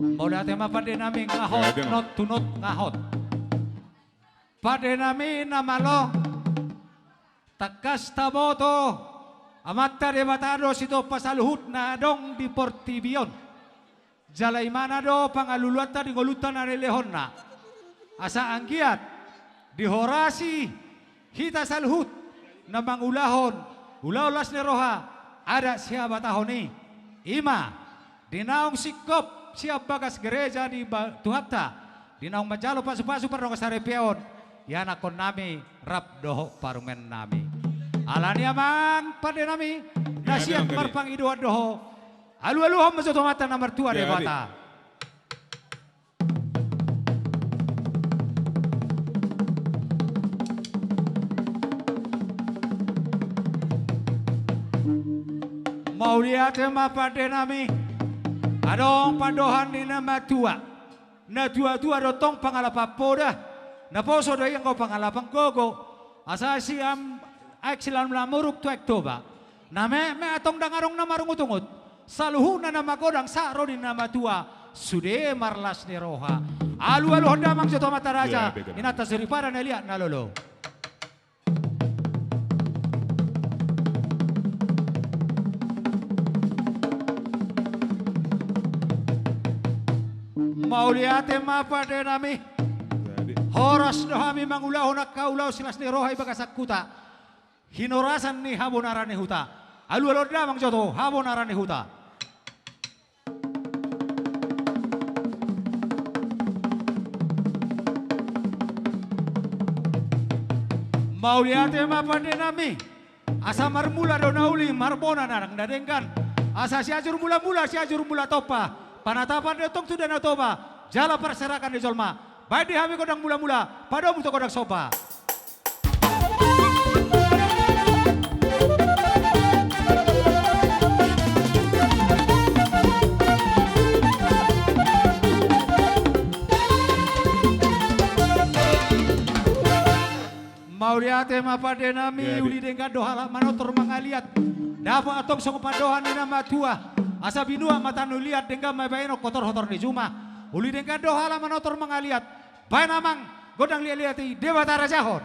Moda tema pada nami ngahot, not tunot ngahot. Pada nami namalo, takas taboto, amata de batado sito pasaluhut na dong di Portibion. Jalay mana do pangaluluatan di golutan na relehon na. Asa anggiat, di horasi, hita saluhut, na mangulahon, ulaulas ni roha, ada siapa tahoni, ima, dinaong sikop, siap bagas gereja di Tuhapta, dinaong majalo pasu-pasu parong kasarepeon, yana kon nami rap doho parumen nami. Alani amang pada nami, nasiak marpang iduat doho, alu-alu hom masotomata nomor 2 de bata. Mau lihat tema pada nami, adong pandohan ni nama tua, na tua-tua dotong pangalapa poda, na poso do yang kau pangalapang gogo, asa siam aksilan lamuruk tuek toba, na me atong dangarong nama rungutungut, saluhu na nama godang saro di nama tua, sude marlas ni roha, alu-alu honda mang joto mata raja, inata seripara na liat na lolo. Mau lihat tema pada nami horas dohami mangulaho nak kaulau silas ni rohai bagasak kuta hinorasan ni habonarane huta alu-alu damang joto habonarane huta. Mau lihat tema pada nami asa marmula do nauli marbona narang dadengkan asa siajur mula-mula siajur mula topa. Panatapan detong tu dan toba, jala perserakan di Jolma. Baik di hami kodang mula-mula, pada muto kodang sopa. Mau lihat tema pada nami uli dengan dohala manotor mangaliat. Dapat atong song padohan ni nama tua. Asa binua mata nuliat dengan mabaino kotor-kotor di Juma. Uli dengan dohala manotor mangaliat. Baik namang godang liat-liati Dewa Tarajahon.